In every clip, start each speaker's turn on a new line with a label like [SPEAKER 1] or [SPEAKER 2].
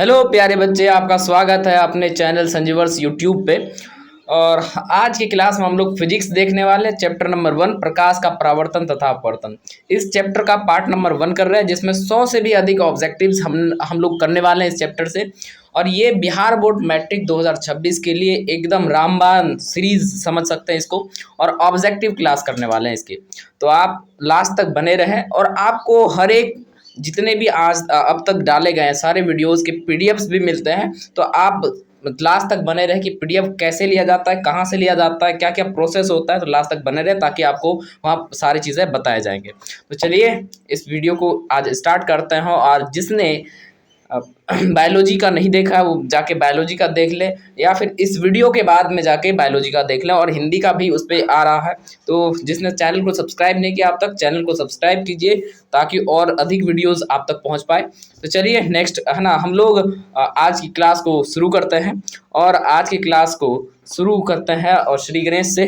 [SPEAKER 1] Hello प्यारे बच्चे, आपका स्वागत है अपने चैनल संजीवर्स यूट्यूब पे। और आज की क्लास में हम लोग फिजिक्स देखने वाले हैं। चैप्टर नंबर 1, प्रकाश का परावर्तन तथा अपवर्तन। इस चैप्टर का पार्ट नंबर 1 कर रहे हैं, जिसमें 100 से भी अधिक ऑब्जेक्टिव्स हम लोग करने वाले हैं इस चैप्टर से। और ये बिहार बोर्ड मैट्रिक 2026 के लिए एकदम रामबाण सीरीज समझ सकते हैं इसको। और ऑब्जेक्टिव क्लास करने वाले हैं इसके, तो आप लास्ट तक बने रहें। और आपको हर एक जितने भी आज अब तक डाले गए हैं सारे वीडियोस के पीडीएफ्स भी मिलते हैं। तो आप लास्ट तक बने रहे कि पीडीएफ कैसे लिया जाता है, कहाँ से लिया जाता है, क्या क्या प्रोसेस होता है। तो लास्ट तक बने रहे ताकि आपको वहाँ सारी चीज़ें बताए जाएंगे। तो चलिए इस वीडियो को आज स्टार्ट करते हैं। और जिसने बायोलॉजी का नहीं देखा है वो जाके बायोलॉजी का देख ले, या फिर इस वीडियो के बाद में जाके बायोलॉजी का देख लें। और हिंदी का भी उस पर आ रहा है। तो जिसने चैनल को सब्सक्राइब नहीं किया अब तक, चैनल को सब्सक्राइब कीजिए ताकि और अधिक वीडियोस आप तक पहुंच पाए। तो चलिए नेक्स्ट है ना, हम लोग आज की क्लास को शुरू करते हैं। और आज की क्लास को शुरू करते हैं और श्री गणेश से,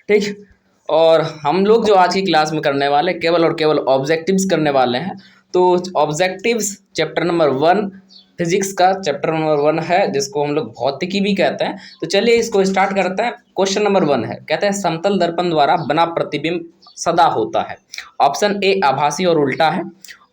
[SPEAKER 1] ठीक। और हम लोग जो आज की क्लास में करने वाले केवल और केवल ऑब्जेक्टिव्स करने वाले हैं। तो ऑब्जेक्टिव्स चैप्टर नंबर 1 फिजिक्स का चैप्टर नंबर 1 है, जिसको हम लोग भौतिकी भी कहते हैं। तो चलिए इसको स्टार्ट करते हैं। क्वेश्चन नंबर 1 है, कहते हैं समतल दर्पण द्वारा बना प्रतिबिंब सदा होता है। ऑप्शन ए आभासी और उल्टा है,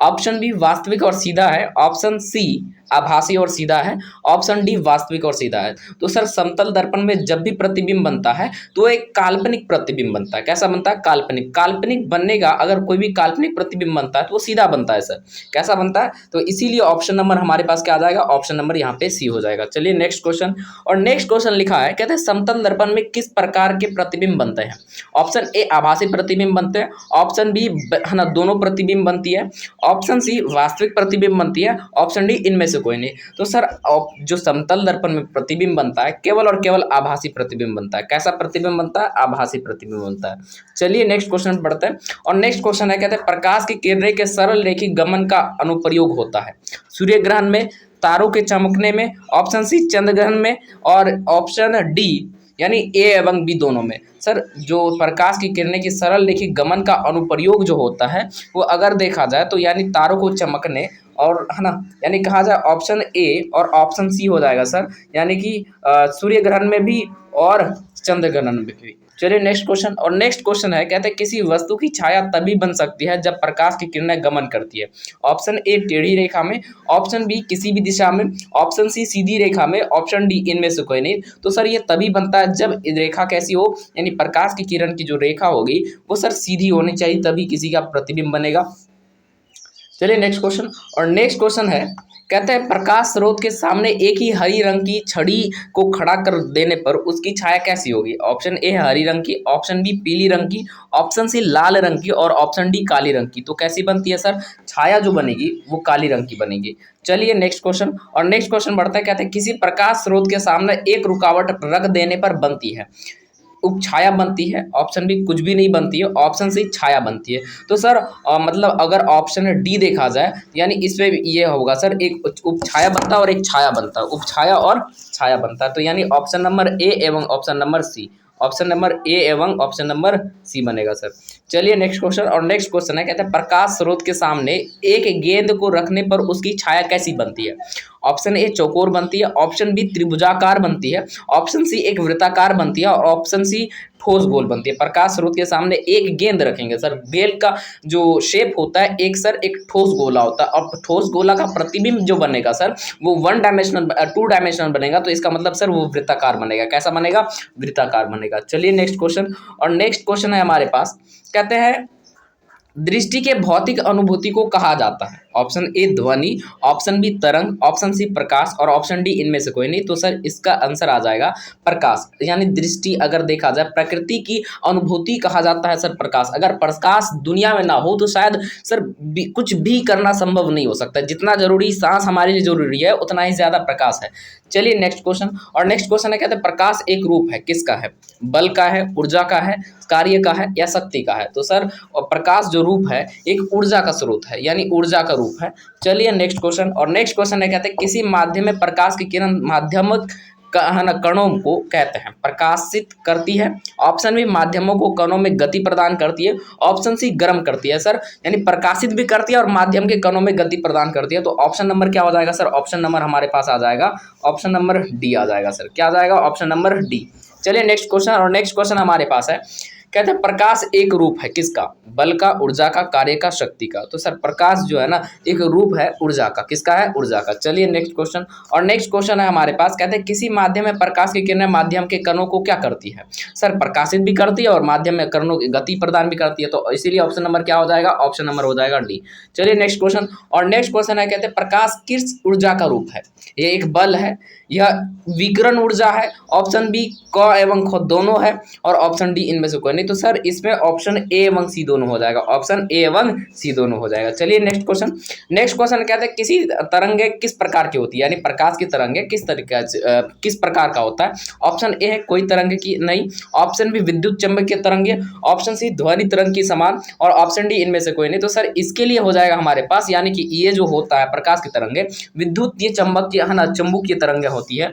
[SPEAKER 1] ऑप्शन बी वास्तविक और सीधा है, ऑप्शन सी आभासी और सीधा है, ऑप्शन डी वास्तविक और सीधा है। तो सर समतल दर्पण में जब भी प्रतिबिंब बनता है तो एक काल्पनिक प्रतिबिंब बनता है। कैसा बनता है? काल्पनिक। काल्पनिक बनने का अगर कोई भी काल्पनिक प्रतिबिंब बनता है तो वो सीधा बनता है सर। कैसा बनता है? तो इसीलिए ऑप्शन नंबर हमारे पास क्या आ जाएगा? ऑप्शन नंबर यहाँ पे सी हो जाएगा। चलिए नेक्स्ट क्वेश्चन। और नेक्स्ट क्वेश्चन लिखा है, कहते हैं समतल दर्पण में किस प्रकार के प्रतिबिंब बनते हैं। ऑप्शन ए आभासी प्रतिबिंब बनते हैं, ऑप्शन बी है ना दोनों प्रतिबिंब बनती है, ऑप्शन सी वास्तविक प्रतिबिंब बनती है, ऑप्शन डी इनमें से कोई नहीं। तो सर जो समतल दर्पण में प्रतिबिंब बनता है केवल और केवल आभासी प्रतिबिंब बनता है। कैसा प्रतिबिंब बनता है? आभासी प्रतिबिंब बनता है। चलिए नेक्स्ट क्वेश्चन पढ़ते हैं। और नेक्स्ट क्वेश्चन है, कहते हैं प्रकाश की किरणें के सरल रेखिक गमन का अनुप्रयोग होता है सूर्य ग्रहण में, तारों के चमकने में, ऑप्शन सी चंद्र ग्रहण में, और ऑप्शन डी यानी ए एवं बी दोनों में। सर जो प्रकाश की किरणें की सरल रेखिक गमन का अनुप्रयोग जो होता है वो अगर देखा जाए तो यानी तारों को चमकने और है ना, यानी कहा जाए ऑप्शन ए और ऑप्शन सी हो जाएगा सर। यानी कि सूर्य ग्रहण में भी और चंद्र ग्रहण में भी। चलिए नेक्स्ट क्वेश्चन। और नेक्स्ट क्वेश्चन है, कहते हैं किसी वस्तु की छाया तभी बन सकती है जब प्रकाश की किरणें गमन करती है। ऑप्शन ए टेढ़ी रेखा में, ऑप्शन बी किसी भी दिशा में, ऑप्शन सी सीधी रेखा में, ऑप्शन डी इनमें से कोई नहीं। तो सर ये तभी बनता है जब रेखा कैसी हो, यानी प्रकाश की किरण की जो रेखा होगी वो सर सीधी होनी चाहिए, तभी किसी का प्रतिबिंब बनेगा। चलिए नेक्स्ट क्वेश्चन। और नेक्स्ट क्वेश्चन है, कहते हैं प्रकाश स्रोत के सामने एक ही हरी रंग की छड़ी को खड़ा कर देने पर उसकी छाया कैसी होगी। ऑप्शन ए हरी रंग की, ऑप्शन बी पीली रंग की, ऑप्शन सी लाल रंग की, और ऑप्शन डी काली रंग की। तो कैसी बनती है सर? छाया जो बनेगी वो काली रंग की बनेगी। चलिए नेक्स्ट क्वेश्चन। और नेक्स्ट क्वेश्चन बढ़ता है, कहते हैं किसी प्रकाश स्रोत के सामने एक रुकावट रख देने पर बनती है उपछाया बनती है, ऑप्शन बी कुछ भी नहीं बनती है, ऑप्शन सी छाया बनती है। तो सर मतलब अगर ऑप्शन डी देखा जाए यानी इसमें ये होगा सर, एक उपछाया बनता है और एक छाया बनता है, उपछाया और छाया बनता है। तो यानी ऑप्शन नंबर ए एवं option number C, option number A एवं ऑप्शन नंबर सी बनेगा सर। चलिए नेक्स्ट क्वेश्चन। और नेक्स्ट क्वेश्चन है, कहते हैं प्रकाश स्रोत के सामने एक गेंद को रखने पर उसकी छाया कैसी बनती है। ऑप्शन ए चौकोर बनती है, ऑप्शन बी त्रिभुजाकार बनती है, ऑप्शन सी एक वृत्ताकार बनती है, और ऑप्शन सी ठोस गोल बनती है। प्रकाश स्रोत के सामने एक गेंद रखेंगे सर, गेंद का जो शेप होता है एक सर एक ठोस गोला होता है, और ठोस गोला का प्रतिबिंब जो बनेगा सर वो 1 डायमेंशनल 2 डायमेंशनल बनेगा। तो इसका मतलब सर वो वृत्ताकार बनेगा। कैसा बनेगा? वृत्ताकार बनेगा। चलिए नेक्स्ट क्वेश्चन। और नेक्स्ट क्वेश्चन है हमारे पास, कहते हैं दृष्टि के भौतिक अनुभूति को कहा जाता है। ऑप्शन ए ध्वनि, ऑप्शन बी तरंग, ऑप्शन सी प्रकाश, और ऑप्शन डी इनमें से कोई नहीं। तो सर इसका आंसर आ जाएगा प्रकाश। यानी दृष्टि अगर देखा जाए प्रकृति की अनुभूति कहा जाता है सर प्रकाश। अगर प्रकाश दुनिया में ना हो तो शायद सर कुछ भी करना संभव नहीं हो सकता। जितना जरूरी सांस हमारे लिए जरूरी है उतना ही ज्यादा प्रकाश है। चलिए नेक्स्ट क्वेश्चन। और नेक्स्ट क्वेश्चन है, कहते हैं प्रकाश एक रूप है, किसका है? बल का है, ऊर्जा का है, कार्य का है, या शक्ति का है। तो सर प्रकाश जो रूप है एक ऊर्जा का स्रोत है, यानी ऊर्जा का रूप है। चलिए नेक्स्ट क्वेश्चन। और नेक्स्ट क्वेश्चन है, कहते हैं किसी माध्यम में प्रकाश की किरण माध्यम है ना कणों को कहते हैं? प्रकाशित करती है। ऑप्शन बी माध्यमों को कणों में गति प्रदान करती है। ऑप्शन सी गर्म करती है सर, यानी प्रकाशित भी करती है और माध्यम के कणों में गति प्रदान करती है। तो ऑप्शन नंबर क्या हो जाएगा सर? ऑप्शन नंबर हमारे पास आ जाएगा, ऑप्शन नंबर डी आ जाएगा सर। क्या आ जाएगा? Option number D. चलिए नेक्स्ट क्वेश्चन, और नेक्स्ट क्वेश्चन हमारे पास है, कहते हैं प्रकाश एक रूप है किसका? बल का, ऊर्जा का, कार्य का, शक्ति का। तो सर प्रकाश जो है ना एक रूप है ऊर्जा का। किसका है? ऊर्जा का। चलिए नेक्स्ट क्वेश्चन, और नेक्स्ट क्वेश्चन है हमारे पास, कहते हैं किसी माध्यम में प्रकाश की किरणें माध्यम के कणों को क्या करती है? सर प्रकाशित भी करती है और माध्यम में कणों की गति प्रदान भी करती है। तो इसीलिए ऑप्शन नंबर क्या हो जाएगा? ऑप्शन नंबर हो जाएगा डी। चलिए नेक्स्ट क्वेश्चन, और नेक्स्ट क्वेश्चन है, कहते हैं प्रकाश किस ऊर्जा का रूप है? ये एक बल है, यह विकिरण ऊर्जा है, ऑप्शन बी क एवं ख दोनों है, और ऑप्शन डी इनमें से कोई नहीं। तो सर इसमें ऑप्शन ए एवं सी दोनों हो जाएगा, ऑप्शन ए एवं सी दोनों हो जाएगा। चलिए नेक्स्ट क्वेश्चन, नेक्स्ट क्वेश्चन कहते हैं किसी तरंगे किस प्रकार की होती है, यानी प्रकाश की तरंगे किस तरीके किस प्रकार का होता है? ऑप्शन ए है कोई तरंगे की नहीं, ऑप्शन बी विद्युत चंबकीय तरंगे, ऑप्शन सी ध्वनि तरंग की समान, और ऑप्शन डी इनमें से कोई नहीं। तो सर इसके लिए हो जाएगा हमारे पास, यानी कि ये जो होता है प्रकाश की तरंगे विद्युत ये चंबकीय है ना चुंबकीय तरंगे होती है।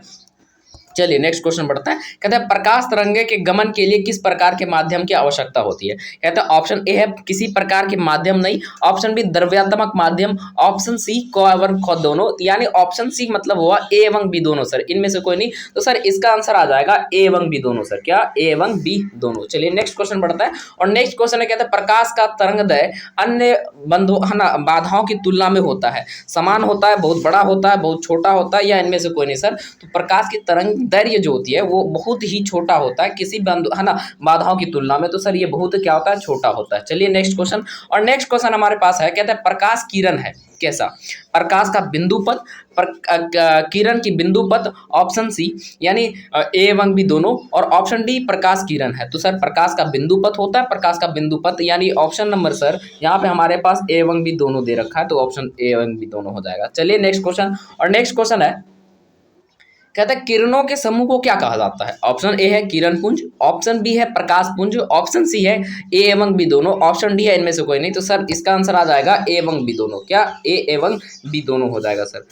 [SPEAKER 1] चलिए नेक्स्ट क्वेश्चन बढ़ता है, कहते हैं प्रकाश तरंगे के गमन के लिए किस प्रकार के माध्यम की आवश्यकता होती है? कहते हैं ऑप्शन ए है किसी प्रकार के माध्यम नहीं, ऑप्शन बी द्रव्यात्मक माध्यम, ऑप्शन सी क एवं ख दोनों, यानी ऑप्शन सी मतलब हुआ ए एवं बी दोनों सर, इनमें से कोई नहीं। तो सर इसका आंसर आ जाएगा ए एवं बी दोनों सर। क्या? ए एवं बी दोनों। चलिए नेक्स्ट क्वेश्चन बढ़ता है, और नेक्स्ट क्वेश्चन है, कहते हैं प्रकाश का तरंगदैर्घ्य अन्य बंधु है ना बाधाओं की तुलना में होता है, समान होता है, बहुत बड़ा होता है, बहुत छोटा होता है, या इनमें से कोई नहीं सर? तो प्रकाश की तरंग दैर्घ्य जो होती है वो बहुत ही छोटा होता है किसी बंधु है ना बाधाओं की तुलना में। तो सर ये बहुत क्या होता है? छोटा होता है। चलिए नेक्स्ट क्वेश्चन, और नेक्स्ट क्वेश्चन हमारे पास है, कहते हैं प्रकाश किरण है कैसा? प्रकाश का बिंदु पथ, किरण की बिंदु पथ, ऑप्शन सी यानी ए एवं बी दोनों, और ऑप्शन डी प्रकाश किरण है। तो सर प्रकाश का बिंदु पथ होता है, प्रकाश का बिंदु पथ, यानी ऑप्शन नंबर सर यहाँ पे हमारे पास ए एवं बी दोनों दे रखा है, तो ऑप्शन ए एवं बी दोनों हो जाएगा। चलिए नेक्स्ट क्वेश्चन, और नेक्स्ट क्वेश्चन है, कहता है किरणों के समूह को क्या कहा जाता है? ऑप्शन ए है किरण पुंज, ऑप्शन बी है प्रकाश पुंज, ऑप्शन सी है ए एवं बी दोनों, ऑप्शन डी है इनमें से कोई नहीं। तो सर इसका आंसर आ जाएगा ए एवं बी दोनों। क्या? ए एवं बी दोनों हो जाएगा सर।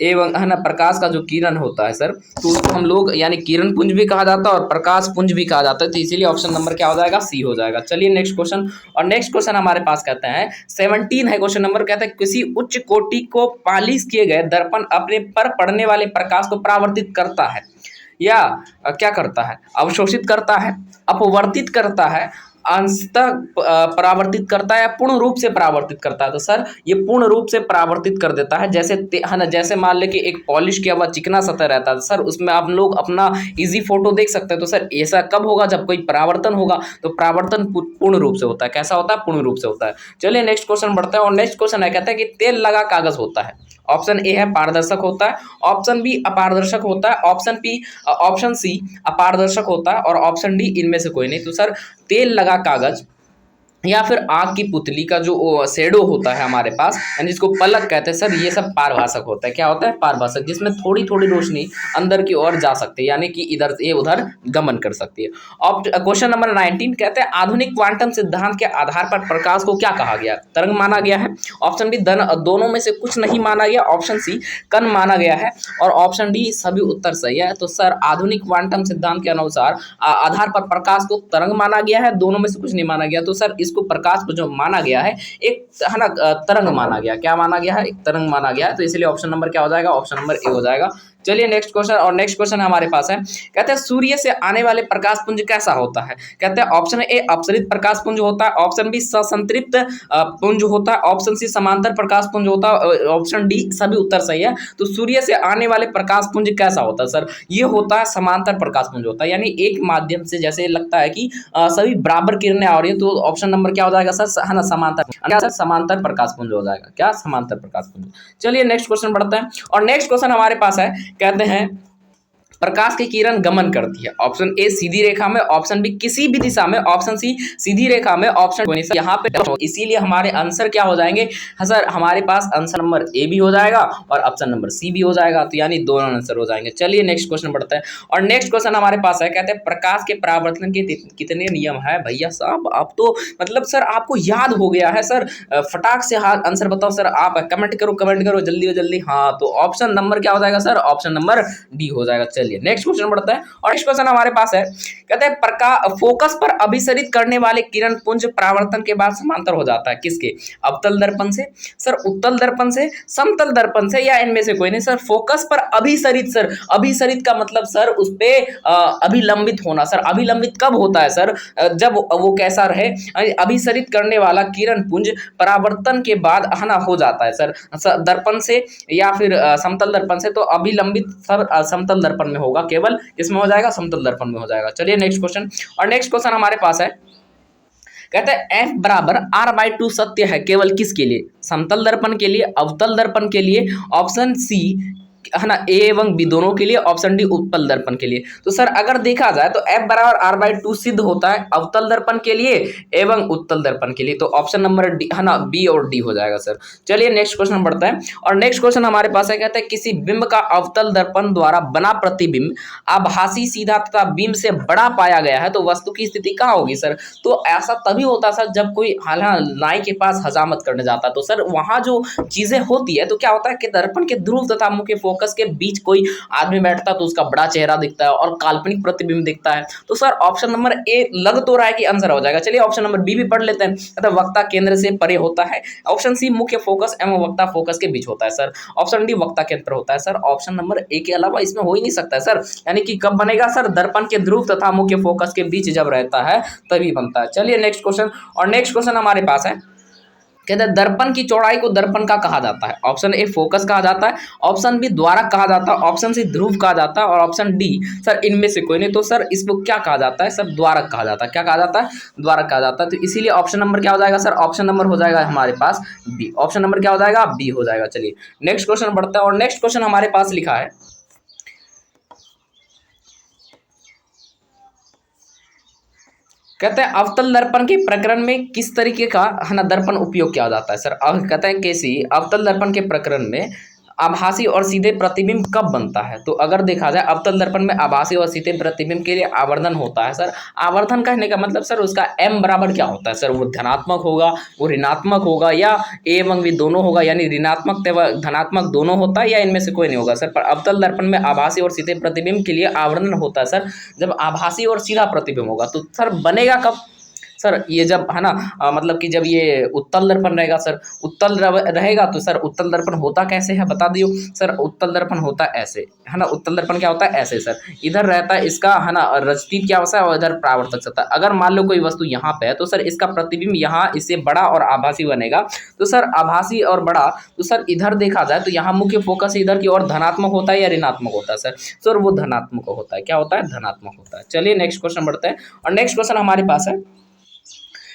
[SPEAKER 1] एवं है ना प्रकाश का जो किरण होता है सर, तो उसको हम लोग यानी किरण पुंज भी कहा जाता है और प्रकाश पुंज भी कहा जाता है, तो इसीलिए ऑप्शन नंबर क्या हो जाएगा? सी हो जाएगा। चलिए नेक्स्ट क्वेश्चन, और नेक्स्ट क्वेश्चन हमारे पास कहते हैं 17 है क्वेश्चन नंबर, कहते हैं किसी उच्च कोटि को पालिश किए गए दर्पण अपने पर पड़ने वाले प्रकाश को परावर्तित करता है या क्या करता है? अवशोषित करता है, अपवर्तित करता है, अंशतः परावर्तित करता है, या पूर्ण रूप से परावर्तित करता है? तो सर ये पूर्ण रूप से परावर्तित कर देता है। जैसे है ना, जैसे मान ले कि एक पॉलिश किया हुआ चिकना सतह रहता है सर, उसमें आप लोग अपना इजी फोटो देख सकते हैं। तो सर ऐसा कब होगा? जब कोई परावर्तन होगा। तो परावर्तन पूर्ण रूप से होता है। कैसा होता है? पूर्ण रूप से होता है। चलिए नेक्स्ट क्वेश्चन बढ़ता है, और नेक्स्ट क्वेश्चन है, कहता है कि तेल लगा कागज होता है। ऑप्शन ए है पारदर्शक होता है, ऑप्शन बी अपारदर्शक होता है, ऑप्शन सी अपारदर्शक होता है, और ऑप्शन डी इनमें से कोई नहीं। तो सर तेल लगा कागज या फिर आग की पुतली का जो शेडो होता है हमारे पास, यानी जिसको पलक कहते हैं सर, ये सब पारभाषक होता है। क्या होता है? पारभाषक, जिसमें थोड़ी थोड़ी रोशनी अंदर की ओर जा सकती है, यानी कि इधर से उधर गमन कर सकती है। अब क्वेश्चन नंबर 19 कहते हैं आधुनिक क्वांटम सिद्धांत के आधार पर प्रकाश को क्या कहा गया? तरंग माना गया है, ऑप्शन बी दोनों में से कुछ नहीं माना गया, ऑप्शन सी कण माना गया है, और ऑप्शन डी सभी उत्तर सही है। तो सर आधुनिक क्वांटम सिद्धांत के अनुसार आधार पर प्रकाश को तरंग माना गया है, दोनों में से कुछ नहीं माना गया। तो सर इसको प्रकाश को जो माना गया है एक है ना तरंग माना गया। क्या माना गया है? एक तरंग माना गया है। तो इसलिए ऑप्शन नंबर क्या हो जाएगा? ऑप्शन नंबर ए हो जाएगा। चलिए नेक्स्ट क्वेश्चन, और नेक्स्ट क्वेश्चन हमारे पास है, कहते हैं सूर्य से आने वाले प्रकाश पुंज कैसा होता है? कहते हैं ऑप्शन ए अपसरित प्रकाश पुंज होता है, ऑप्शन बी ससंतृप्त पुंज होता है, ऑप्शन सी समांतर प्रकाश पुंज होता है, ऑप्शन डी सभी उत्तर सही है। तो सूर्य से आने वाले प्रकाश पुंज कैसा होता है सर? ये होता है समांतर प्रकाश पुंज होता है, यानी एक माध्यम से जैसे लगता है कि सभी बराबर किरणें आ रही है। तो ऑप्शन नंबर क्या हो जाएगा सर? है ना समांतर, समांतर प्रकाश पुंज हो जाएगा। क्या? समांतर प्रकाश पुंज। चलिए नेक्स्ट क्वेश्चन बढ़ते हैं, और नेक्स्ट क्वेश्चन हमारे पास है, कहते हैं प्रकाश की किरण गमन करती है। ऑप्शन ए सीधी रेखा में, ऑप्शन बी किसी भी दिशा में, ऑप्शन सी सीधी रेखा में, ऑप्शन यहाँ पे, इसीलिए हमारे आंसर क्या हो जाएंगे? हाँ सर हमारे पास आंसर नंबर ए भी हो जाएगा और ऑप्शन नंबर सी भी हो जाएगा, तो यानी दोनों आंसर हो जाएंगे। चलिए नेक्स्ट क्वेश्चन बढ़ते हैं, और नेक्स्ट क्वेश्चन हमारे पास है, कहते हैं प्रकाश के परावर्तन के कितने नियम है? भैया साहब आप तो मतलब सर आपको याद हो गया है सर, फटाक से हाथ आंसर बताओ सर, आप कमेंट करो जल्दी जल्दी। हाँ तो ऑप्शन नंबर क्या हो जाएगा सर? ऑप्शन नंबर डी हो जाएगा। चलिए चलिए नेक्स्ट क्वेश्चन बढ़ता है और नेक्स्ट क्वेश्चन हमारे पास है, कहते हैं प्रकाश फोकस पर अभिसरित करने वाले किरण पुंज परावर्तन के बाद समांतर हो जाता है किसके? अवतल दर्पण से, सर उत्तल दर्पण से, समतल दर्पण से, या इनमें से कोई नहीं सर। फोकस पर अभिसरित, सर अभिसरित का मतलब सर उस पे अभिलंबित होना। सर अभिलंबित कब होता है सर? जब वो कैसा रहे, अभिसरित करने वाला किरण पुंज परावर्तन के बाद है ना हो जाता है सर दर्पण से या फिर समतल दर्पण से, तो अभिलंबित सर समतल दर्पण में होगा, केवल इसमें हो जाएगा, समतल दर्पण में हो जाएगा। चलिए नेक्स्ट क्वेश्चन, और नेक्स्ट क्वेश्चन हमारे पास है, कहते हैं F बराबर R/2 सत्य है केवल किसके लिए? समतल दर्पण के लिए, अवतल दर्पण के लिए, ऑप्शन सी है ना ए एवं बी दोनों के लिए, ऑप्शन डी उत्तल दर्पण के लिए। तो सर अगर देखा जाए तो F बराबर R/2 सिद्ध होता है अवतल दर्पण के लिए एवं उत्तल दर्पण के लिए, तो ऑप्शन नंबर डी है ना बी और डी हो जाएगा सर। चलिए नेक्स्ट क्वेश्चन बढ़ता है और नेक्स्ट क्वेश्चन हमारे पास है, कहते हैं किसी बिंब का अवतल दर्पण द्वारा बना प्रतिबिंब आभासी, सीधा तथा बिंब से बड़ा पाया गया है तो वस्तु की स्थिति कहाँ होगी सर? तो ऐसा तभी होता है सर जब कोई नाई के पास हजामत करने जाता है, तो सर वहां जो चीजें होती है तो क्या होता है कि दर्पण के ध्रुव तथा मुख्य फोकस के बीच कोई आदमी बैठता है तो उसका बड़ा चेहरा दिखता है और काल्पनिक प्रतिबिंब दिखता है। तो सर ऑप्शन नंबर ए लग तो रहा है कि आंसर हो जाएगा। चलिए ऑप्शन नंबर बी भी पढ़ लेते हैं, अतः वक्ता केंद्र से परे होता है। ऑप्शन सी मुख्य फोकस एवं वक्ता फोकस के बीच होता है सर। ऑप्शन डी वक्ता केंद्र होता है सर। ऑप्शन नंबर ए के अलावा इसमें हो ही नहीं सकता है सर, यानी कि कब बनेगा सर? दर्पण के ध्रुव तथा मुख्य फोकस के बीच जब रहता है तभी बनता है। चलिए नेक्स्ट क्वेश्चन, और नेक्स्ट क्वेश्चन हमारे पास है, कहते हैं दर्पण की चौड़ाई को दर्पण का कहा जाता है। ऑप्शन ए फोकस कहा जाता है, ऑप्शन बी द्वारक कहा जाता है, ऑप्शन सी ध्रुव कहा जाता है और ऑप्शन डी सर इनमें से कोई नहीं। तो सर इसको क्या कहा जाता है सर? द्वारक कहा जाता है। क्या कहा जाता है? द्वारक कहा जाता है। तो इसीलिए ऑप्शन नंबर क्या हो जाएगा सर? ऑप्शन नंबर हो जाएगा हमारे पास बी। ऑप्शन नंबर क्या हो जाएगा? बी हो जाएगा। चलिए नेक्स्ट क्वेश्चन बढ़ता है और नेक्स्ट क्वेश्चन हमारे पास लिखा है, कहते हैं अवतल दर्पण के प्रकरण में किस तरीके का है ना दर्पण उपयोग किया जाता है सर? अब कहते हैं कैसी अवतल दर्पण के प्रकरण में आभासी और सीधे प्रतिबिंब कब बनता है? तो अगर देखा जाए अवतल दर्पण में आभासी और सीधे प्रतिबिंब के लिए आवर्धन होता है सर। आवर्धन कहने का मतलब सर उसका m बराबर क्या होता है सर? वो धनात्मक होगा, वो ऋणात्मक होगा, या ए एवं बी दोनों होगा, यानी ऋणात्मक एवं धनात्मक दोनों होता है, या इनमें से कोई नहीं होगा सर। पर अवतल दर्पण में आभासी और सीधे प्रतिबिंब के लिए आवर्धन होता है सर जब आभासी और सीधा प्रतिबिंब होगा। तो सर बनेगा कब सर? ये जब है ना मतलब कि जब ये उत्तल दर्पण रहेगा सर, उत्तल रहेगा तो सर उत्तल दर्पण होता कैसे है बता दियो सर। उत्तल दर्पण होता है ऐसे है ना, उत्तल दर्पण क्या होता है? ऐसे सर, इधर रहता है इसका है ना रजतीय क्या होता है और इधर परावर्तक सतह। अगर मान लो कोई वस्तु यहाँ पे है तो सर इसका प्रतिबिंब यहाँ इससे बड़ा और आभासी बनेगा। तो सर आभासी और बड़ा, तो सर इधर देखा जाए तो यहाँ मुख्य फोकस इधर की ओर धनात्मक होता है या ऋणात्मक होता है सर? सर वो धनात्मक होता है। क्या होता है? धनात्मक होता है। चलिए नेक्स्ट क्वेश्चन बढ़ते हैं और नेक्स्ट क्वेश्चन हमारे पास है,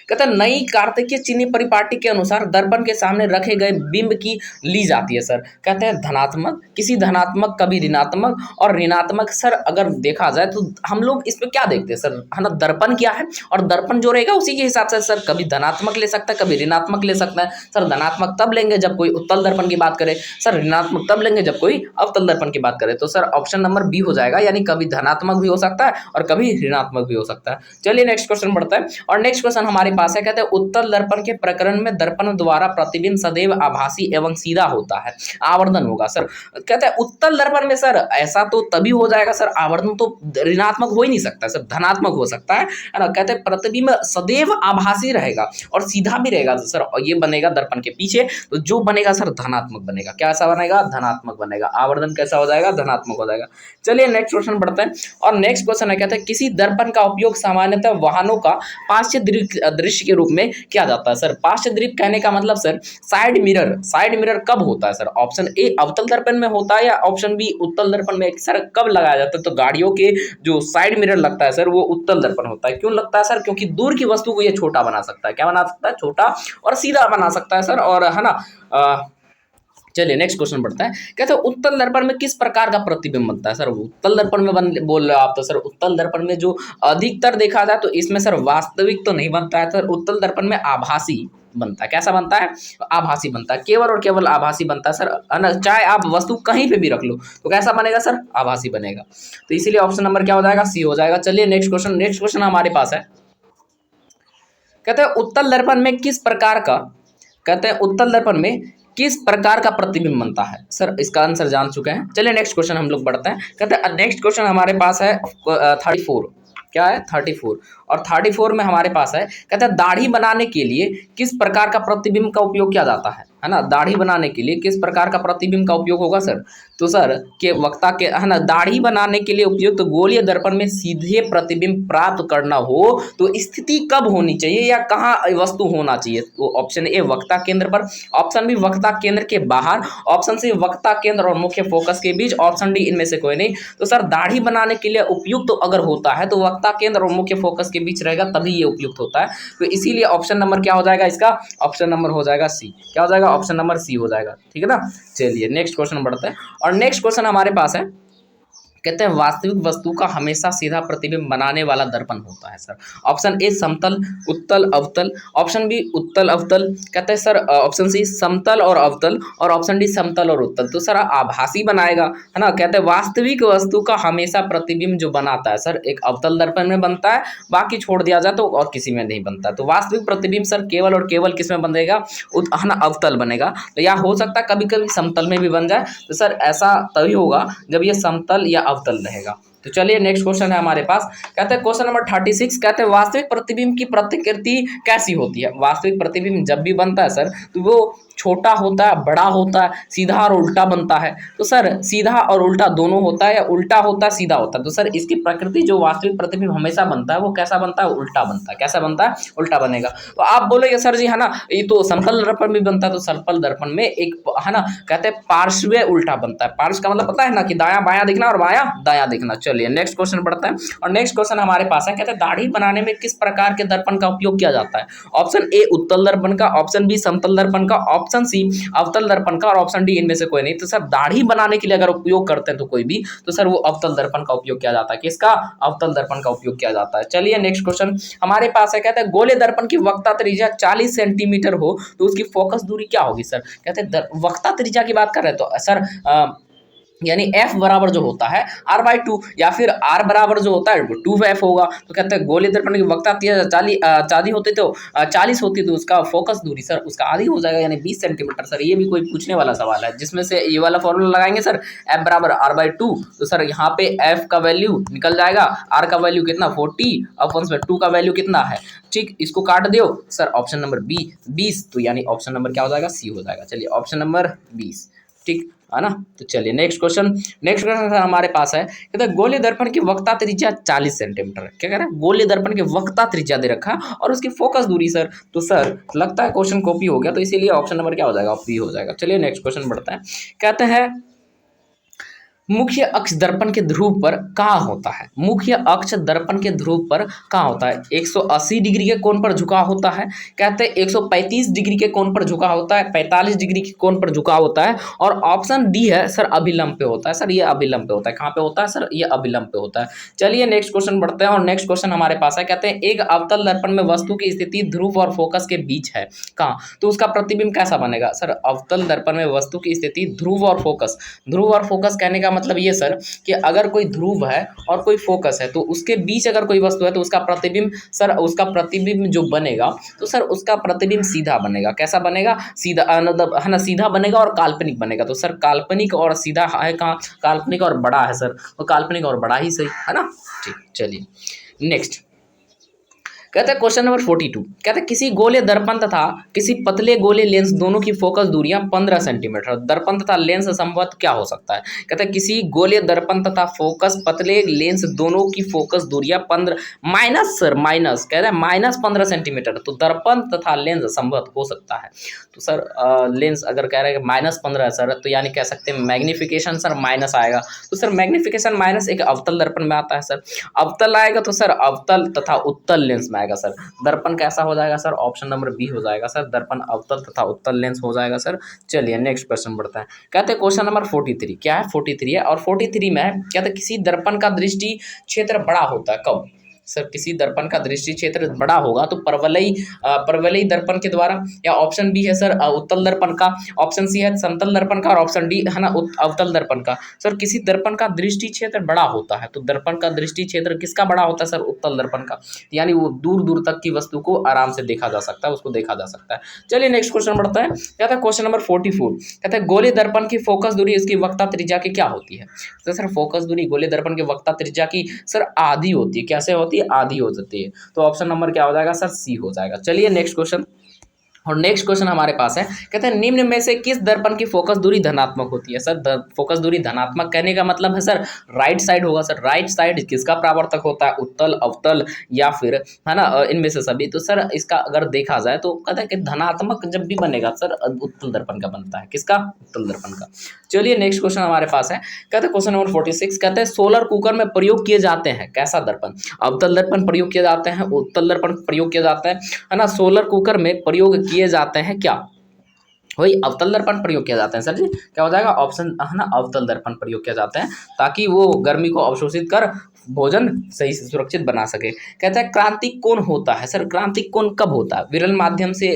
[SPEAKER 1] कहते हैं नई कार्तिकीय चीनी परिपाटी के अनुसार दर्पण के सामने रखे गए बिंब की ली जाती है सर। कहते हैं धनात्मक, किसी धनात्मक, कभी ऋणात्मक और ऋणात्मक। सर अगर देखा जाए तो हम लोग इस पे क्या देखते हैं सर, है ना दर्पण क्या है और दर्पण जो रहेगा उसी के हिसाब से सर कभी धनात्मक ले सकता है, कभी ऋणात्मक ले सकता है। सर धनात्मक तब लेंगे जब कोई उत्तल दर्पण की बात करे, सर ऋणात्मक तब लेंगे जब कोई अवतल दर्पण की बात करे। तो सर ऑप्शन नंबर बी हो जाएगा, यानी कभी धनात्मक भी हो सकता है और कभी ऋणात्मक भी हो सकता है। चलिए नेक्स्ट क्वेश्चन बढ़ता है और नेक्स्ट क्वेश्चन हमारे पास है, कहते हैं उत्तल दर्पण के प्रकरण में दर्पण द्वारा प्रतिबिंब सदैव आभासी एवं सीधा होता है, आवर्धन होगा सर। कहते हैं उत्तल दर्पण में सर ऐसा तो तभी हो जाएगा सर, आवर्धन तो ऋणात्मक हो ही नहीं सकता सर, धनात्मक हो सकता है ना। कहते हैं प्रतिबिंब सदैव आभासी रहेगा और सीधा भी रहेगा तो सर ये बनेगा दर्पण के पीछे, तो जो बनेगा सर धनात्मक बनेगा। कैसा बनेगा? धनात्मक बनेगा। आवर्धन कैसा हो जाएगा? धनात्मक हो जाएगा। चलिए नेक्स्ट क्वेश्चन बढ़ते हैं और नेक्स्ट क्वेश्चन है, कहते हैं किसी दर्पण का उपयोग सामान्यतः वाहनों का पार्श्व दृश्य के रूप में किया जाता है सर। पार्श्व दृश्य कहने का मतलब sir side mirror. Side mirror कब होता है सर? ऑप्शन ए अवतल दर्पण में होता है या ऑप्शन बी उत्तल दर्पण में। सर कब लगाया जाता है? तो गाड़ियों के जो साइड मिरर लगता है सर वो उत्तल दर्पण होता है। क्यों लगता है सर? क्योंकि दूर की वस्तु को ये छोटा बना सकता है। क्या बना सकता है? छोटा और सीधा बना सकता है सर, और है ना चलिए नेक्स्ट क्वेश्चन बढ़ता है, कहते हैं उत्तल दर्पण में किस प्रकार का प्रतिबिंब बनता है सर? उत्तल दर्पण में बोल रहे हो आप, तो सर उत्तल दर्पण में जो अधिकतर देखा जाए तो इसमें सर वास्तविक तो नहीं बनता है सर, उत्तल दर्पण में आभासी बनता है। कैसा बनता है? आभासी बनता है, केवल और केवल आभासी बनता है सर। चाहे आप वस्तु कहीं पे भी रख लो तो कैसा बनेगा सर? आभासी बनेगा। तो इसीलिए ऑप्शन नंबर क्या हो जाएगा? सी हो जाएगा। चलिए नेक्स्ट क्वेश्चन, नेक्स्ट क्वेश्चन हमारे पास है, कहते हैं उत्तल दर्पण में किस प्रकार का, कहते हैं उत्तल दर्पण में किस प्रकार का प्रतिबिंब बनता है? सर इसका आंसर जान चुके हैं। चलिए नेक्स्ट क्वेश्चन हम लोग बढ़ते हैं। कहते हैं नेक्स्ट क्वेश्चन हमारे पास है 34। क्या है? 34। और 34 में हमारे पास है, कहते हैं दाढ़ी बनाने के लिए किस प्रकार का प्रतिबिंब का उपयोग किया जाता है ना? दाढ़ी बनाने के लिए किस प्रकार का प्रतिबिंब का उपयोग होगा सर? तो सर के वक्ता के है ना, दाढ़ी बनाने के लिए उपयुक्त तो गोलीय दर्पण में सीधे प्रतिबिंब प्राप्त करना हो तो स्थिति कब होनी चाहिए या कहाँ वस्तु होना चाहिए? तो ऑप्शन ए वक्ता केंद्र पर, ऑप्शन बी वक्ता केंद्र के बाहर, ऑप्शन सी वक्ता केंद्र और मुख्य फोकस के बीच, ऑप्शन डी इनमें से कोई नहीं। तो सर दाढ़ी बनाने के लिए उपयुक्त तो अगर होता है तो वक्ता केंद्र और मुख्य फोकस के बीच रहेगा, तभी ये उपयुक्त होता है। तो इसीलिए ऑप्शन नंबर क्या हो जाएगा इसका? ऑप्शन नंबर हो जाएगा सी। क्या हो जाएगा? ऑप्शन नंबर सी हो जाएगा। ठीक है ना। चलिए नेक्स्ट क्वेश्चन बढ़ते हैं। और नेक्स्ट क्वेश्चन हमारे पास है, कहते हैं वास्तविक वस्तु का हमेशा सीधा प्रतिबिंब बनाने वाला दर्पण होता है सर। ऑप्शन ए समतल, उत्तल, अवतल, ऑप्शन बी उत्तल अवतल, कहते हैं सर ऑप्शन सी समतल और अवतल, और ऑप्शन डी समतल और उत्तल। तो सर आभासी बनाएगा, है ना। कहते हैं वास्तविक वस्तु का हमेशा प्रतिबिंब जो बनाता है सर एक अवतल दर्पण में बनता है, बाकी छोड़ दिया जाए तो और किसी में नहीं बनता है। तो वास्तविक प्रतिबिंब सर केवल और केवल किस में बनेगा? है ना, अवतल बनेगा। तो या हो सकता है कभी कभी समतल में भी बन जाए। तो सर ऐसा तभी होगा जब ये समतल या अवतल रहेगा। तो चलिए नेक्स्ट क्वेश्चन है हमारे पास। कहते हैं क्वेश्चन नंबर 36, कहते हैं वास्तविक प्रतिबिंब की प्रतिकृति कैसी होती है? वास्तविक प्रतिबिंब जब भी बनता है सर तो वो छोटा होता है, बड़ा होता है, सीधा और उल्टा बनता है। तो सर सीधा और उल्टा दोनों होता है या उल्टा होता है सीधा होता है? तो सर इसकी प्रकृति जो वास्तविक प्रतिबिंब हमेशा बनता है वो कैसा बनता है? उल्टा बनता है। कैसा बनता है? उल्टा बनेगा। तो आप बोलेंगे सर जी है ना ये तो समतल दर्पण में बनता है। तो समतल दर्पण में एक है ना, कहते हैं पार्श्व उल्टा बनता है। पार्श्व का मतलब पता है ना कि दायां बायां दिखना और बायां दायां दिखना। चलिए नेक्स्ट क्वेश्चन बढ़ता है। और नेक्स्ट क्वेश्चन हमारे पास है, कहते हैं दाढ़ी बनाने में किस प्रकार के दर्पण का उपयोग किया जाता है? ऑप्शन ए उत्तल दर्पण का, ऑप्शन बी समतल दर्पण का, ऑप्शन सी अवतल दर्पण का और ऑप्शन डी इनमें से कोई नहीं। तो सर दाढ़ी बनाने के लिए अगर उपयोग करते हैं तो कोई भी, तो सर वो अवतल दर्पण का उपयोग किया जाता है। किसका? अवतल दर्पण का उपयोग किया जाता है। चलिए नेक्स्ट क्वेश्चन हमारे पास है, कहते हैं गोले दर्पण की वक्ता त्रिज्या 40 सेंटीमीटर हो तो उसकी फोकस दूरी क्या होगी सर? कहते हैं वक्ता त्रिज्या की बात कर रहे हैं तो सर यानी f बराबर जो होता है r/2 या फिर r बराबर जो होता है 2f होगा। तो कहते हैं गोले दर्पण की वक्ता चाली होती तो 40 होती तो उसका फोकस दूरी सर उसका आधी हो जाएगा यानी 20 सेंटीमीटर। सर ये भी कोई पूछने वाला सवाल है जिसमें से ये वाला फॉर्मूला लगाएंगे सर f बराबर r/2। तो सर यहाँ पे f का वैल्यू निकल जाएगा, r का वैल्यू कितना 40 अपॉन में 2 का वैल्यू कितना है, ठीक, इसको काट दो सर ऑप्शन नंबर बी 20। तो यानी ऑप्शन नंबर क्या हो जाएगा? सी हो जाएगा। चलिए ऑप्शन नंबर 20, ठीक है ना। तो चलिए नेक्स्ट क्वेश्चन सर हमारे पास है, कहते हैं गोलीय दर्पण की वक्ता त्रिज्या 40 सेंटीमीटर है। क्या कह रहा है? गोलीय दर्पण की वक्ता त्रिज्या दे रखा है और उसकी फोकस दूरी सर। तो सर लगता है क्वेश्चन कॉपी हो गया, तो इसीलिए ऑप्शन नंबर क्या हो जाएगा? बी हो जाएगा। चलिए नेक्स्ट क्वेश्चन बढ़ता है। कहते हैं मुख्य अक्ष दर्पण के ध्रुव पर कहाँ होता है? मुख्य अक्ष दर्पण के ध्रुव पर कहाँ होता है? 180 डिग्री के कोण पर झुका होता है, कहते हैं 135 डिग्री के कोण पर झुका होता है, 45 डिग्री के कोण पर झुका होता है, और ऑप्शन डी है सर अभिलंब पे होता है। सर ये अभिलंब पे होता है। कहाँ पे होता है सर? ये अभिलंब पे होता है। चलिए नेक्स्ट क्वेश्चन बढ़ते हैं। और नेक्स्ट क्वेश्चन हमारे पास है, कहते हैं एक अवतल दर्पण में वस्तु की स्थिति ध्रुव और फोकस के बीच है, कहाँ? तो उसका प्रतिबिंब कैसा बनेगा? सर अवतल दर्पण में वस्तु की स्थिति ध्रुव और फोकस, ध्रुव और फोकस कहने का मतलब ये सर कि अगर कोई ध्रुव है और कोई फोकस है तो उसके बीच अगर कोई वस्तु है तो उसका प्रतिबिंब सर उसका प्रतिबिंब जो बनेगा तो सर उसका प्रतिबिंब सीधा बनेगा। कैसा बनेगा? सीधा मतलब है ना, सीधा बनेगा और काल्पनिक बनेगा। तो सर काल्पनिक और सीधा है कहाँ? काल्पनिक और बड़ा है सर, तो काल्पनिक और बड़ा ही सही है ना। ठीक, चलिए नेक्स्ट कहते हैं क्वेश्चन नंबर 42, कहते हैं किसी गोले दर्पण तथा किसी पतले गोले लेंस दोनों की फोकस दूरियां 15 सेंटीमीटर। दर्पण तथा लेंस संबंध क्या हो सकता है? कहते हैं किसी गोले दर्पण तथा फोकस पतले लेंस दोनों की फोकस दूरियां 15 माइनस सर माइनस कहते हैं -15 सेंटीमीटर। तो दर्पण तथा लेंस संबंध हो सकता है। तो सर लेंस अगर कह रहे हैं -15 है सर तो यानी कह सकते हैं मैग्निफिकेशन सर माइनस आएगा। तो सर मैग्निफिकेशन माइनस एक अवतल दर्पण में आता है सर। अवतल आएगा तो सर अवतल तथा उत्तल लेंस में आएगा सर। दर्पण कैसा हो जाएगा सर? ऑप्शन नंबर बी हो जाएगा सर, दर्पण अवतल तथा उत्तल लेंस हो जाएगा सर। चलिए नेक्स्ट क्वेश्चन बढ़ता है। कहते हैं क्वेश्चन नंबर 43, क्या है? 43 है। और 43 में कहते हैं किसी दर्पण का दृष्टि क्षेत्र बड़ा होता है कब? सर किसी दर्पण का दृष्टि क्षेत्र बड़ा होगा तो परवलयी दर्पण के द्वारा, या ऑप्शन बी है सर उत्तल दर्पण का, ऑप्शन सी है समतल दर्पण का, और ऑप्शन डी है ना अवतल दर्पण का। सर किसी दर्पण का दृष्टि क्षेत्र बड़ा होता है तो दर्पण का दृष्टि क्षेत्र किसका बड़ा होता है सर? उत्तल दर्पण का, यानी वो दूर दूर तक की वस्तु को आराम से देखा जा सकता है, उसको देखा जा सकता है। चलिए नेक्स्ट क्वेश्चन बढ़ता है। कहता है क्वेश्चन नंबर 44, कहता है गोलीय दर्पण की फोकस दूरी इसकी वक्रता त्रिज्या की क्या होती है? तो सर फोकस दूरी गोलीय दर्पण की वक्रता त्रिज्या की सर आधी होती है। कैसे होती है? आधी हो जाती है। तो ऑप्शन नंबर क्या हो जाएगा सर? सी हो जाएगा। चलिए नेक्स्ट क्वेश्चन, और नेक्स्ट क्वेश्चन हमारे पास है, कहते हैं निम्न में से किस दर्पण की फोकस दूरी धनात्मक होती है? सर फोकस दूरी धनात्मक कहने का मतलब है सर राइट साइड होगा। सर राइट साइड किसका परावर्तक होता है? उत्तल, अवतल या फिर है ना इनमें से सभी। तो सर इसका अगर देखा जाए तो कहता है कि धनात्मक जब भी बनेगा सर उत्तल दर्पण का बनता है। किसका? उत्तल दर्पण का। चलिए नेक्स्ट क्वेश्चन हमारे पास है, कहते हैं क्वेश्चन नंबर 46, कहते हैं सोलर कुकर में प्रयोग किए जाते हैं कैसा दर्पण? अवतल दर्पण प्रयोग किए जाते हैं, उत्तल दर्पण प्रयोग किया जाता है ना। सोलर कुकर में प्रयोग किए जाते हैं क्या? वही अवतल दर्पण प्रयोग किया जाता है। सर जी क्या हो जाएगा? ऑप्शन है ना अवतल दर्पण प्रयोग किया जाता है, ताकि वो गर्मी को अवशोषित कर भोजन सही से सुरक्षित बना सके। कहता है क्रांतिक कोण होता है। सर क्रांतिक कोण कब होता है? विरल माध्यम से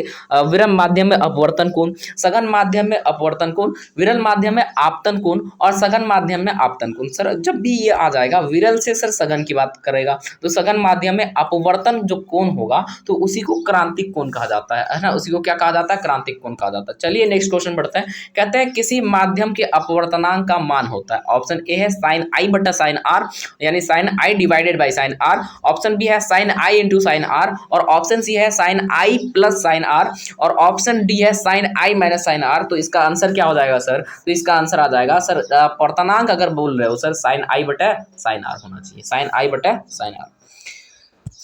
[SPEAKER 1] विरल माध्यम में अपवर्तन कोण, सघन माध्यम में अपवर्तन कोण, विरल माध्यम में आपतन कोण और सघन माध्यम में आपतन कोण। सर जब भी ये आ जाएगा विरल से सर सघन की बात करेगा तो सघन माध्यम में अपवर्तन जो कोण होगा तो उसी को क्रांतिक कोण कहा जाता है ना। उसी को क्या कहा जाता है? क्रांतिक कोण कहा जाता है। चलिए नेक्स्ट क्वेश्चन बढ़ते हैं। कहते हैं किसी माध्यम के अपवर्तनांक का मान होता है। ऑप्शन ए है साइन आई बटा साइन आर, यानी sine I divided by sine R, option B है sine I into sine R, और ऑप्शन सी है sine I plus sine R, और ऑप्शन डी है sine I minus sine R. तो इसका answer क्या हो जाएगा सर? तो इसका आंसर आ जाएगा सर अपवर्तनांक अगर बोल रहे हो सर साइन आई बटा साइन आर होना चाहिए, साइन आई बटा साइन आर।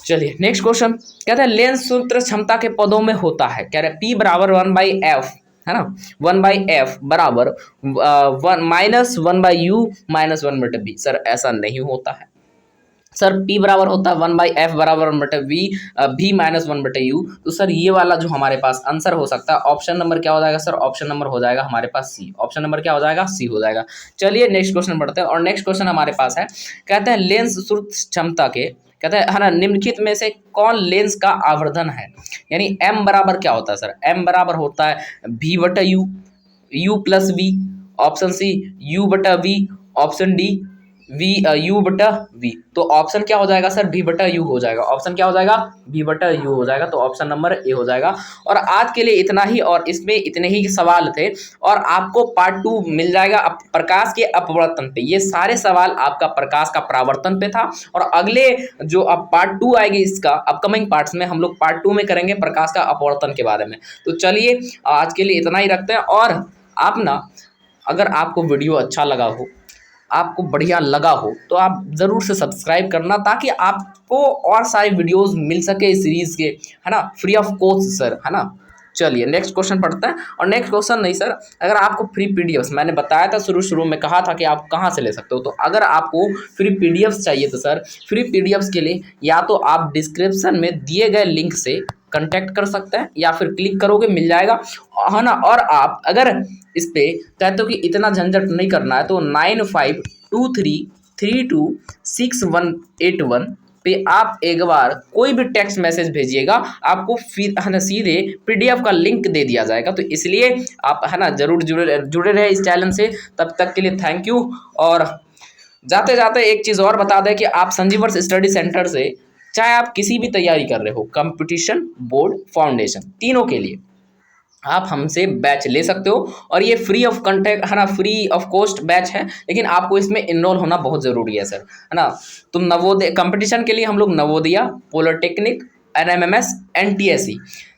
[SPEAKER 1] चलिए नेक्स्ट क्वेश्चन, कहते हैं लेंस सूत्र क्षमता के पदों में होता है। कह रहे P बराबर 1/f है ना, 1/f बराबर -1/u माइनस 1/b। सर ऐसा नहीं होता है सर। P बराबर होता है 1/f बराबर 1/v, v माइनस 1/u। तो सर ये वाला जो हमारे पास आंसर हो सकता है ऑप्शन नंबर क्या हो जाएगा सर? ऑप्शन नंबर हो जाएगा हमारे पास सी। ऑप्शन नंबर क्या हो जाएगा? सी हो जाएगा। चलिए नेक्स्ट क्वेश्चन बढ़ते हैं, और नेक्स्ट क्वेश्चन हमारे पास है, कहते हैं लेंस सूत्र क्षमता के, कहते हैं है ना निम्नलिखित में से कौन लेंस का आवर्धन है? यानी m बराबर क्या होता है सर? m बराबर होता है v बटा u, u plus v, option C u बटा v, ऑप्शन डी u बटा v। तो ऑप्शन क्या हो जाएगा सर? v बटा u हो जाएगा। ऑप्शन क्या हो जाएगा? v बटा u हो जाएगा। तो ऑप्शन नंबर ए हो जाएगा। और आज के लिए इतना ही, और इसमें इतने ही सवाल थे, और आपको पार्ट 2 मिल जाएगा प्रकाश के अपवर्तन पे। ये सारे सवाल आपका प्रकाश का परावर्तन पे था, और अगले जो अब पार्ट 2 आएगी इसका अपकमिंग पार्ट्स में हम लोग पार्ट 2 में करेंगे प्रकाश का अपवर्तन के बारे में। तो चलिए आज के लिए इतना ही रखते हैं। और आप ना अगर आपको वीडियो अच्छा लगा हो, आपको बढ़िया लगा हो, तो आप ज़रूर से सब्सक्राइब करना, ताकि आपको और सारे वीडियोस मिल सके इस सीरीज़ के, है ना, फ्री ऑफ कॉस्ट सर, है ना। चलिए नेक्स्ट क्वेश्चन पढ़ते हैं। और नेक्स्ट क्वेश्चन नहीं सर, अगर आपको फ्री पीडीएफ्स, मैंने बताया था शुरू में कहा था कि आप कहाँ से ले सकते हो, तो अगर आपको फ्री पीडीएफ्स चाहिए तो सर फ्री पीडीएफ्स के लिए या तो आप डिस्क्रिप्शन में दिए गए लिंक से कांटेक्ट कर सकते हैं, या फिर क्लिक करोगे मिल जाएगा, है ना। और आप अगर इस पे कहते हो कि इतना झंझट नहीं करना है, तो 9523326181 पे आप एक बार कोई भी टेक्स्ट मैसेज भेजिएगा, आपको फिर है ना सीधे पीडीएफ का लिंक दे दिया जाएगा। तो इसलिए आप है ना जरूर जुड़े रहे इस चैनल से। तब तक के लिए थैंक यू। और जाते जाते एक चीज़ और बता दें कि आप संजीवर्स स्टडी सेंटर से चाहे आप किसी भी तैयारी कर रहे हो, कंपटीशन, बोर्ड, फाउंडेशन, तीनों के लिए आप हमसे बैच ले सकते हो। और ये फ्री ऑफ कॉन्टेक्ट है ना, फ्री ऑफ कॉस्ट बैच है, लेकिन आपको इसमें इनरोल होना बहुत ज़रूरी है सर, है ना। तुम नवोदय कंपटीशन के लिए हम लोग Navodaya, polytechnic, NMMS, NTSE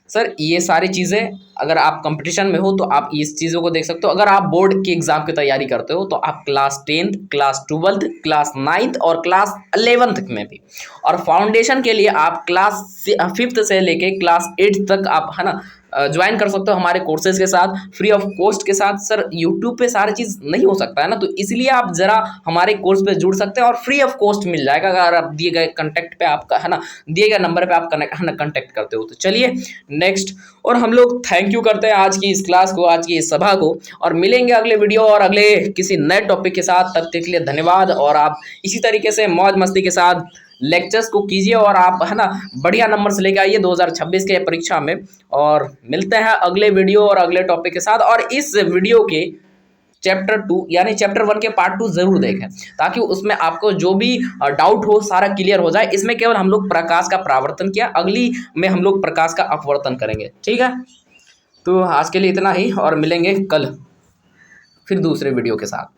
[SPEAKER 1] sir ये सारी चीज़ें, अगर आप कंपटीशन में हो तो आप इस चीज़ों को देख सकते हो। अगर आप बोर्ड की एग्ज़ाम की तैयारी करते हो तो आप class 10th, class 12th, class 9th और क्लास 11th में भी। और फाउंडेशन के लिए आप क्लास 5th से लेके क्लास 8th तक आप है ना ज्वाइन कर सकते हो हमारे कोर्सेज के साथ, फ्री ऑफ कॉस्ट के साथ। सर यूट्यूब पे सारी चीज़ नहीं हो सकता है ना, तो इसलिए आप ज़रा हमारे कोर्स पे जुड़ सकते हैं और फ्री ऑफ कॉस्ट मिल जाएगा अगर आप दिए गए कॉन्टैक्ट पे आपका है ना, दिए गए नंबर पे आप कनेक्ट करते हो। तो चलिए नेक्स्ट, और हम लोग थैंक यू करते हैं आज की इस क्लास को, आज की इस सभा को, और मिलेंगे अगले वीडियो और अगले किसी नए टॉपिक के साथ। तब तक के लिए धन्यवाद, और आप इसी तरीके से मौज मस्ती के साथ लेक्चर्स को कीजिए और आप है ना बढ़िया नंबर से लेके आइए 2026 के परीक्षा में। और मिलते हैं अगले वीडियो और अगले टॉपिक के साथ। और इस वीडियो के चैप्टर 2 यानी चैप्टर 1 के पार्ट 2 जरूर देखें, ताकि उसमें आपको जो भी डाउट हो सारा क्लियर हो जाए। इसमें केवल हम लोग प्रकाश का परावर्तन किया, अगली में हम लोग प्रकाश का अपवर्तन करेंगे। ठीक है, तो आज के लिए इतना ही और मिलेंगे कल फिर दूसरे वीडियो के साथ।